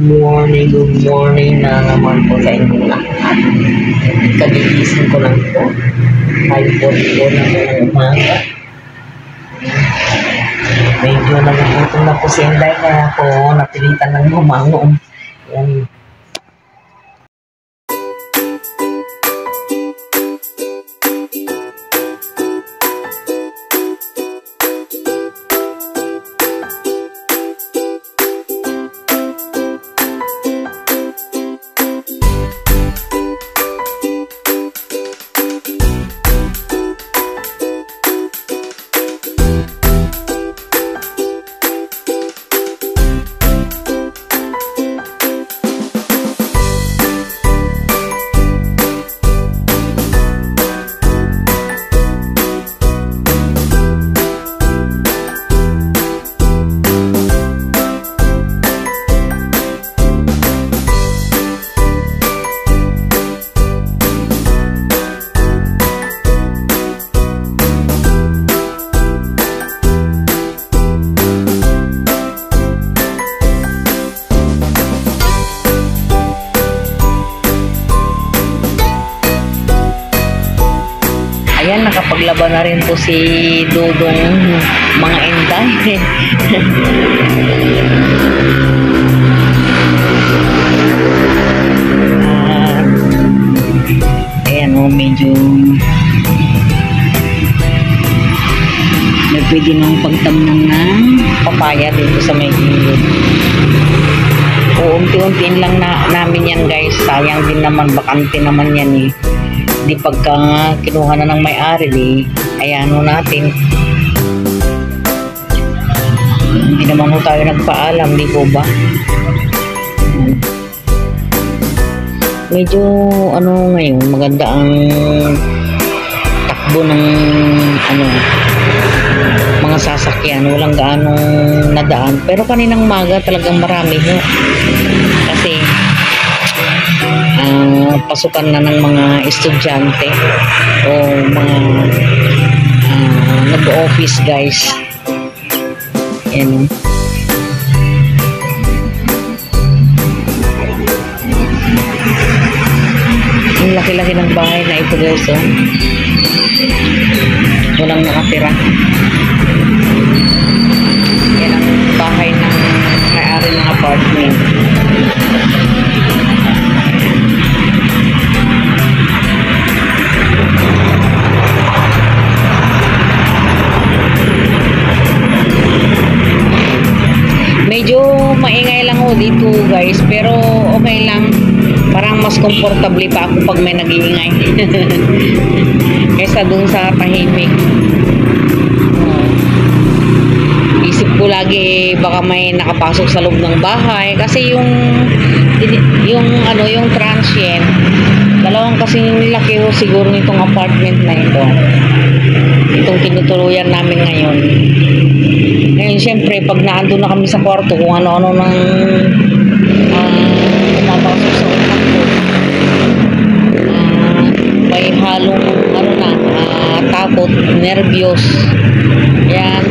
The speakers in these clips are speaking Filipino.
Good morning na naman po sa inyo lahat. Kagigising ko lang po. 5:44 na po ng umaga. Medyo nagugutom na po si Inday, kaya po napilitan ng bumangon. Yan. Ayan, nakapaglaba na rin po si Dudong mga Inday. Ayan o, medyo may pwede nang pagtamnan ng papaya dito sa may gilid. Unti-untiin lang namin yan guys. Sayang din naman, bakante naman yan eh. Di pagka kinuha na ng may-ari, ayano natin. Hindi naman ho tayo nagpaalam, di po ba? Medyo ano ngayon, maganda ang takbo ng mga sasakyan. Walang gaanong nadaan. Pero kaninang maga talagang marami ho. Kasi pasukan na ng mga estudyante o mga nag-office guys. Yan. Ang laki-laki ng bahay na ito guys. Walang nakatira. Yan ang bahay ng may-ari ng apartment. Medyo maingay lang ho dito guys, pero okay lang. Parang mas komportable pa ako pag may nag-iingay kaysa dun sa tahimik. Isip ko lagi baka may nakapasok sa loob ng bahay kasi yung transient, dalawang kasing laki ho siguro nitong apartment na ito, itong tinutuluyan namin ngayon. Ngayon, siyempre, pag naandun na kami sa kwarto, kung ano-ano nang napasok sa utak ko, may halong, takot, nervyos. Yan,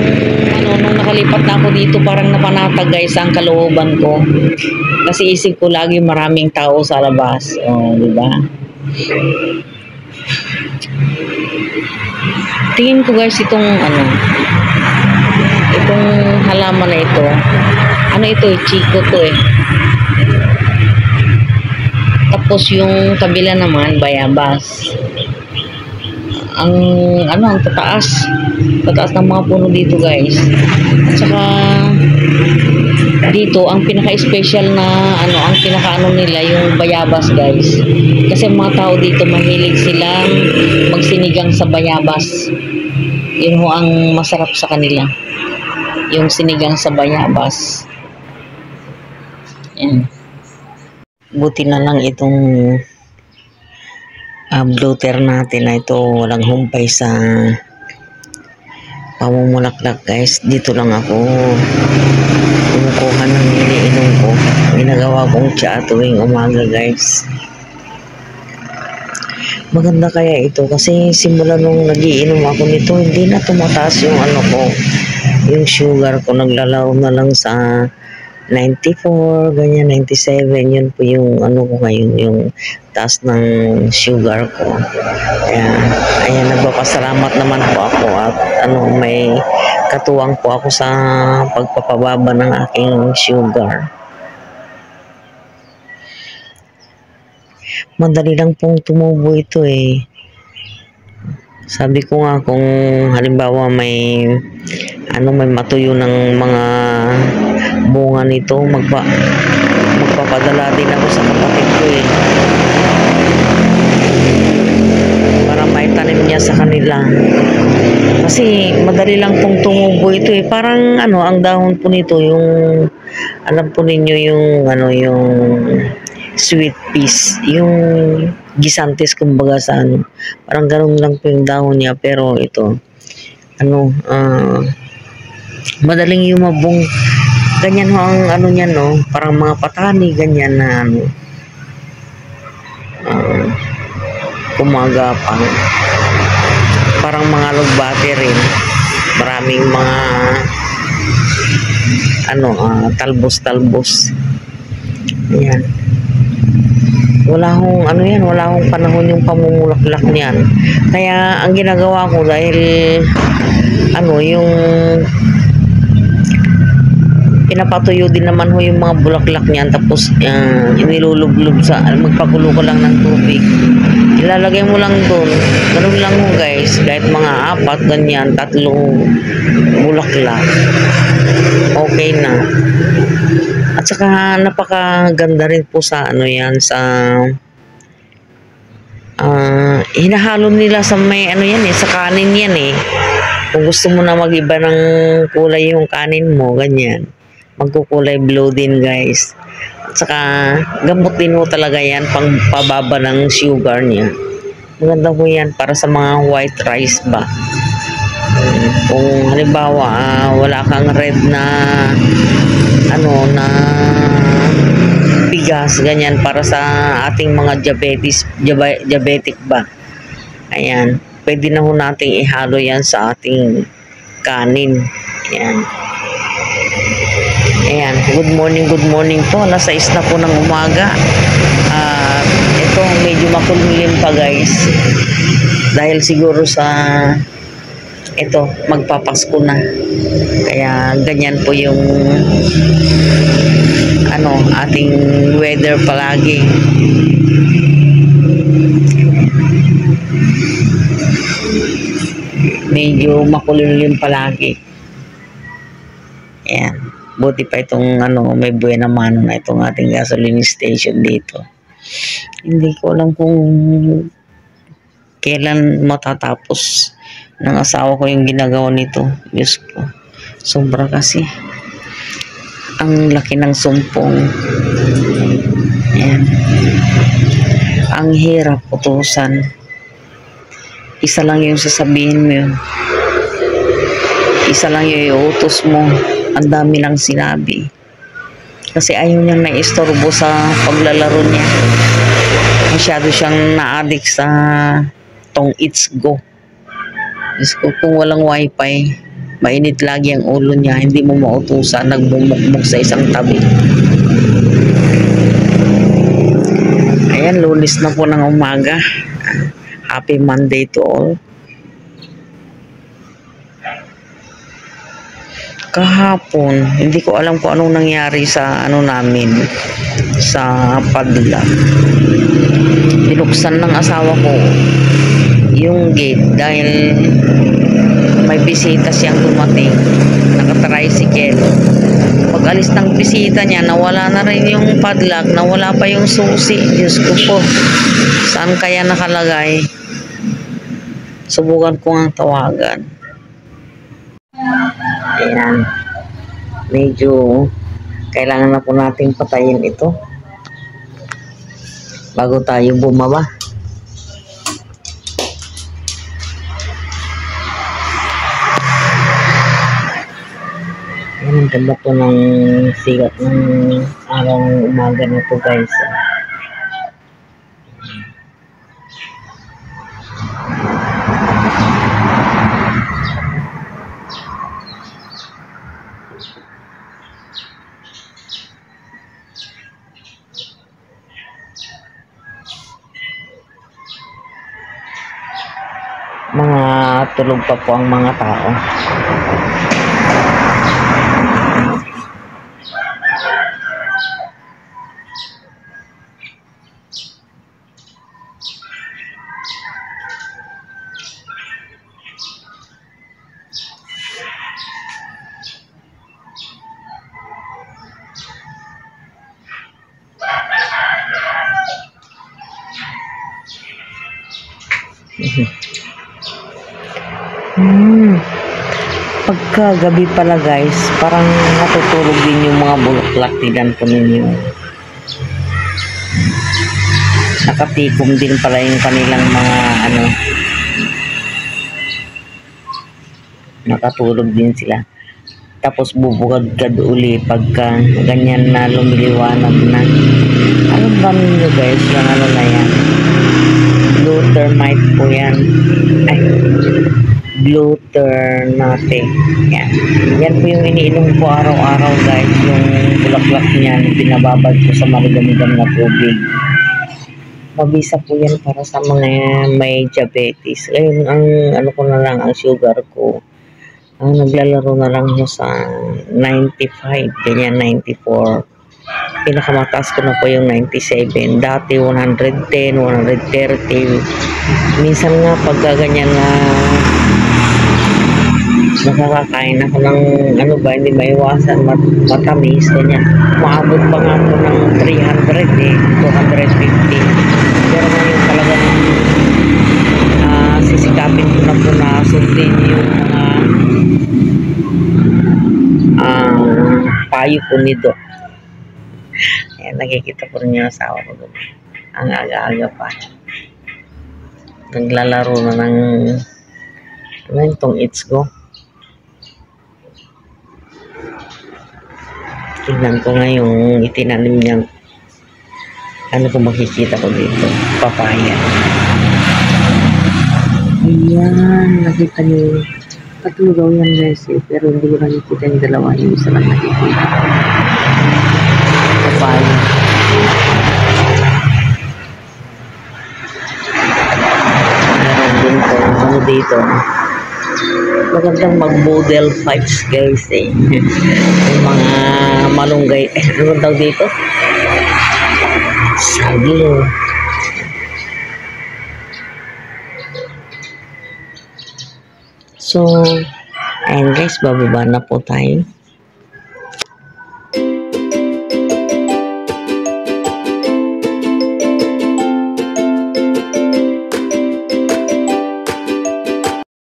nung nakalipat na ako dito, parang napanatag guys ang kalooban ko. Kasi isip ko lagi maraming tao sa labas. O, diba? Tingin ko guys, itong halaman na ito, ito chiko to eh. Tapos yung kabila naman bayabas. Ang tataas ng mga puno dito guys. At saka dito ang pinaka-special na ang pinaka nila yung bayabas guys. Kasi mga tao dito mahilig silang magsinigang sa bayabas. Yun ho ang masarap sa kanila, yung sinigang sa bayabas. Yan. Buti na lang itong bloater natin na ito walang humpay sa pamumulaklak guys. Dito lang ako kumukuha ng iniinom ko. Ginagawa kong tsa tuwing umaga guys. Maganda kaya ito kasi simula nung nagiinom ako nito, hindi na tumataas yung ko, yung sugar ko. Naglalaw na lang sa 94, ganyan, 97. Yun po yung ano ko ngayon, yung taas ng sugar ko. Kaya, ayan, nagpapasalamat naman po ako at ano, may katuwang po ako sa pagpapababa ng aking sugar. Madali lang pong tumubo ito eh. Sabi ko nga kung halimbawa may may matuyo ng mga bunga nito, magpapadala din ako sa kapatid ko eh. Para maitanim niya sa kanila. Kasi madali lang pong tumubo ito eh. Parang ang dahon po nito yung alam po ninyo yung yung sweet peas, yung gisantes kumbaga sa parang ganun lang po yung dahon niya, pero ito madaling yumabong. Ganyan ho ang niya, no, parang mga patani ganyan na kumagapang, parang mga lugbate rin, maraming mga talbos-talbos. Ayan. Wala hong wala hong panahon yung pamumulaklak niyan. Kaya ang ginagawa ko dahil yung pinapatuyo din naman ho yung mga bulaklak niyan, tapos inilulublob sa magpakulo ko lang ng tubig. Ilalagay mo lang doon. Ganun lang ho guys, kahit mga 4 ganyan, 3 bulaklak. Okay na. At saka napakaganda rin po sa sa hinahalo nila sa may sa kanin yan eh. Kung gusto mo na mag-iba ng kulay yung kanin mo, ganyan, magkukulay blue din guys. At saka gamot din mo talaga yan, pang pababa ng sugar niya. Maganda po yan para sa mga white rice ba. Kung halimbawa wala kang red na na bigas, ganyan, para sa ating mga diabetic ba. Ayan, pwede na ho nating ihalo yan sa ating kanin. Ayan. Ayan, good morning po. Alas 6 na po ng umaga. Ito, medyo makulimlim pa guys. Dahil siguro sa magpapasko na. Kaya ganyan po yung ating weather palagi. Medyo makulimlim palagi. Ayan. Buti pa itong may buena mano na itong ating gasoline station dito. Hindi ko alam kung kailan matatapos ng asawa ko yung ginagawa nito. Diyos ko. Sobra kasi. Ang laki ng sumpong. Ayan. Ang hirap utusan. Isa lang yung sasabihin mo. Isa lang yung iutos mo. Ang dami lang sinabi. Kasi ayaw niyang naistorbo sa paglalaro niya. Masyado siyang na-addict sa tong It's Go. Diyos ko, kung walang wifi, mainit lagi ang ulo niya, hindi mo mautusan, nagbumukmuk sa isang tabi. Ayan, Lunes na po ng umaga. Happy Monday to all. Kahapon, hindi ko alam kung anong nangyari sa namin, sa padlock. Binuksan ng asawa ko yung gate dahil may bisita siyang dumating, naka-tricycle. Pag alis ng bisita niya, nawala na rin yung padlock, nawala pa yung susi. Diyos ko po, saan kaya nakalagay? Subukan ko ang tawagan. Ayan, medyo kailangan na po nating patayin ito bago tayo bumaba. Ayan, ang ganda po ng sigat ng araw ng umaga na po guys. Mga tulog pa po ang mga tao. Pagkagabi pala guys, parang natutulog din yung mga bulaklak. Tignan po ninyo. Nakatikom din pala yung kanilang mga nakatulog din sila. Tapos bubugad-gad uli pagka ganyan na lumiliwanag na. Alam ba ninyo guys, yung na yan? Blue termite po yan. Ay, blue ternate. Yan. Yan po yung iniinom ko araw-araw guys. Yung bulaklak niyan, binababad ko sa marigam-gam na tubig. Mabisa po yan para sa mga may diabetes. Ngayon, ang ko na lang, ang sugar ko. Naglalaro na lang mo sa 95, ganyan 94. Pinakamataas ko na po yung 97. Dati 110, 130. Minsan nga pagka ganyan na nakakakain ako ng hindi maiwasan, matamis, ganyan. Maabot pa nga po ng 300 250. Pero ngayon talagang sisikapin ko na po na sundin yung mga payo po ni Doc. Ayan, nakikita po rin yung asawa ko doon. Ang aga-aga pa. Naglalaro na ng itong It's Go. Tignan ko nga yung itinanim niyang kung makikita ko dito. Papaya. Ayan, nakita niyo. Tatlo daw yan guys pero hindi ko nakikita yung dalawa. Yung isa lang nakikita. Papaya. Meron din po. Dito. Magandang mag-model fights guys yung mga malunggay. Ano daw dito? Saging. So, ayan guys, bababa na po tayo.